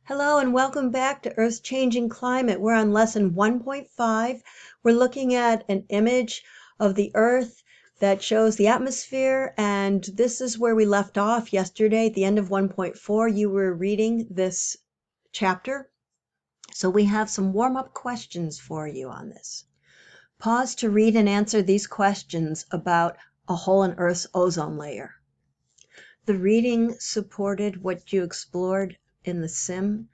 Hello and welcome back to Earth's Changing Climate. We're on lesson 1.5. We're looking at an image of the Earth that shows the atmosphere, and this is where we left off yesterday at the end of 1.4. You were reading this chapter, so we have some warm-up questions for you on this. Pause to read and answer these questions about a hole in Earth's ozone layer. The reading supported what you explored in the sim,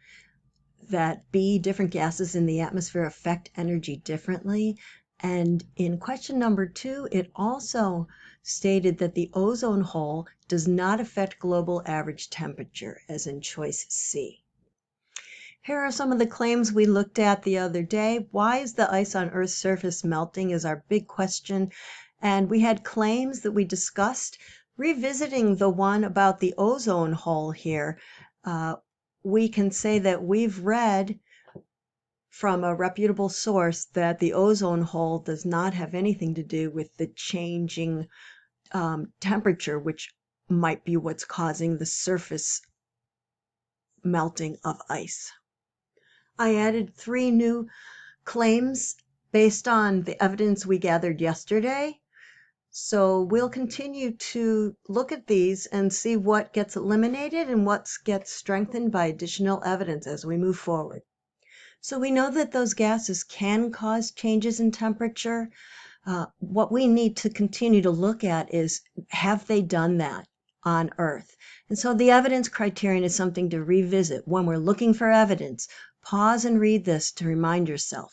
that different gases in the atmosphere affect energy differently. And in question number 2, it also stated that the ozone hole does not affect global average temperature, as in choice C. Here are some of the claims we looked at the other day. Why is the ice on Earth's surface melting is our big question. And we had claims that we discussed. Revisiting the one about the ozone hole here, we can say that we've read from a reputable source that the ozone hole does not have anything to do with the changing temperature, which might be what's causing the surface melting of ice. I added 3 new claims based on the evidence we gathered yesterday. So we'll continue to look at these and see what gets eliminated and what gets strengthened by additional evidence as we move forward. So we know that those gases can cause changes in temperature. What we need to continue to look at is, have they done that on Earth? And so the evidence criterion is something to revisit when we're looking for evidence. Pause and read this to remind yourself.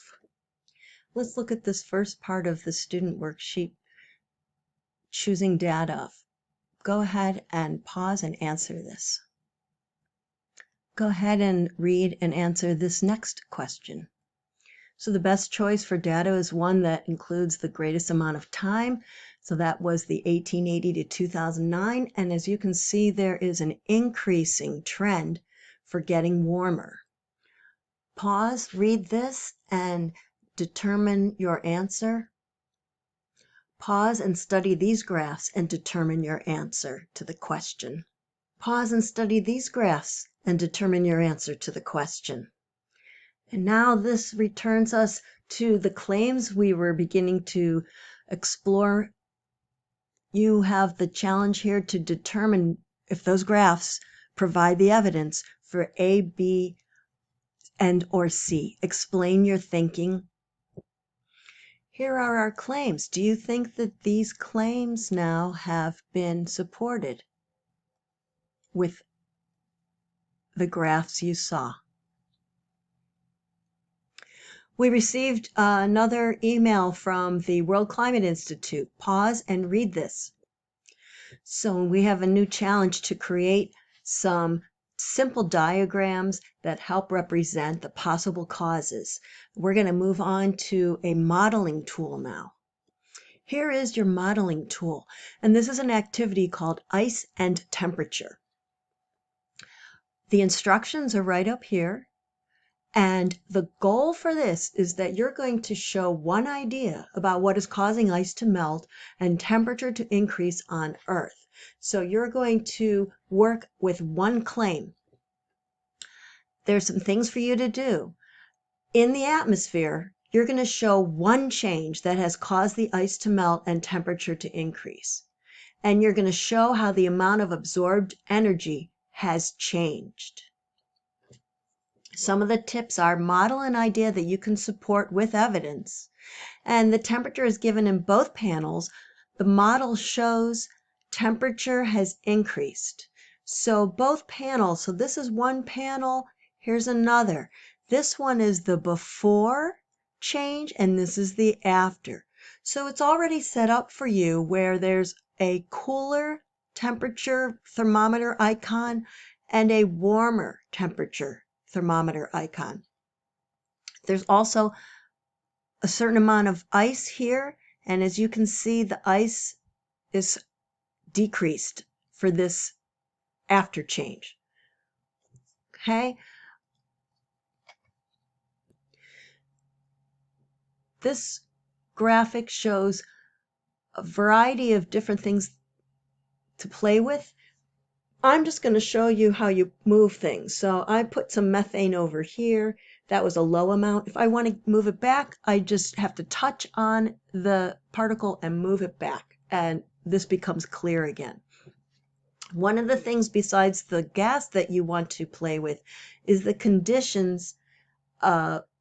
Let's look at this first part of the student worksheet, choosing data. Go ahead and pause and answer this. Go ahead and read and answer this next question. So the best choice for data is one that includes the greatest amount of time. So that was the 1880 to 2009. And as you can see, there is an increasing trend for getting warmer. Pause, read this, and determine your answer. Pause and study these graphs and determine your answer to the question. Pause and study these graphs and determine your answer to the question. And now this returns us to the claims we were beginning to explore. You have the challenge here to determine if those graphs provide the evidence for A, B, and or C. Explain your thinking. Here are our claims. Do you think that these claims now have been supported with the graphs you saw? We received another email from the World Climate Institute. Pause and read this. So we have a new challenge to create some simple diagrams that help represent the possible causes. We're going to move on to a modeling tool now. Here is your modeling tool, and this is an activity called Ice and Temperature. The instructions are right up here, and the goal for this is that you're going to show one idea about what is causing ice to melt and temperature to increase on Earth. So you're going to work with one claim. There's some things for you to do. In the atmosphere, you're going to show one change that has caused the ice to melt and temperature to increase. And you're going to show how the amount of absorbed energy has changed. Some of the tips are: model an idea that you can support with evidence. And the temperature is given in both panels. The model shows temperature has increased. So both panels, so this is one panel, here's another. This one is the before change and this is the after. So it's already set up for you where there's a cooler temperature thermometer icon and a warmer temperature thermometer icon. There's also a certain amount of ice here, and as you can see, the ice is decreased for this after change. Okay? This graphic shows a variety of different things to play with. I'm just going to show you how you move things. So I put some methane over here. That was a low amount. If I want to move it back, I just have to touch on the particle and move it back. And this becomes clear again. One of the things besides the gas that you want to play with is the conditions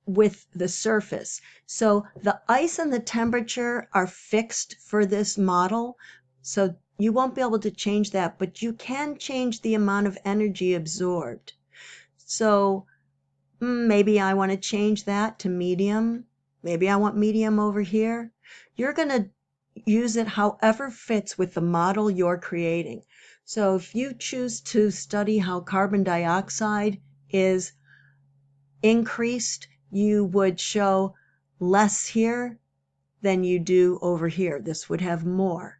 with the surface. So the ice and the temperature are fixed for this model. So you won't be able to change that, but you can change the amount of energy absorbed. So maybe I want to change that to medium. Maybe I want medium over here. You're going to use it however fits with the model you're creating. So if you choose to study how carbon dioxide is increased, you would show less here than you do over here. This would have more.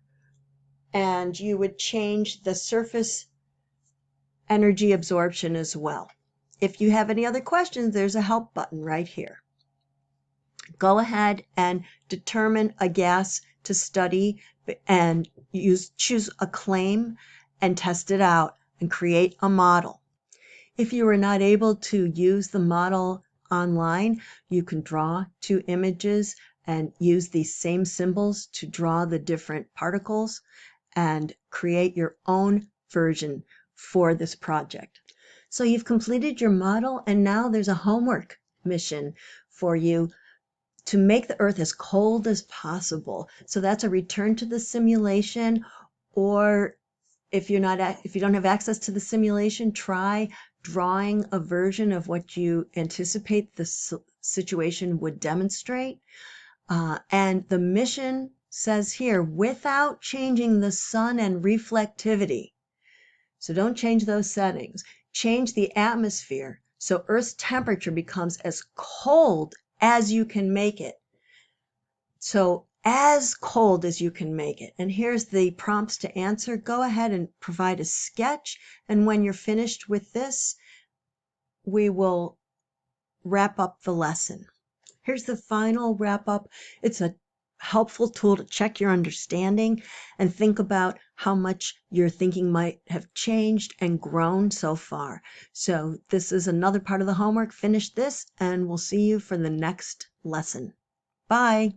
And you would change the surface energy absorption as well. If you have any other questions, there's a help button right here. Go ahead and determine a gas to study and choose a claim and test it out and create a model. If you are not able to use the model online, you can draw 2 images and use these same symbols to draw the different particles and create your own version for this project. So you've completed your model, and now there's a homework mission for you to make the Earth as cold as possible. So that's a return to the simulation, or if you don't have access to the simulation, try drawing a version of what you anticipate the situation would demonstrate. And the mission says here, without changing the sun and reflectivity. So don't change those settings. Change the atmosphere so Earth's temperature becomes as cold as you can make it. So as cold as you can make it. And here's the prompts to answer. Go ahead and provide a sketch. And when you're finished with this, we will wrap up the lesson. Here's the final wrap up. It's a helpful tool to check your understanding and think about how much your thinking might have changed and grown so far. So this is another part of the homework. Finish this and we'll see you for the next lesson. Bye.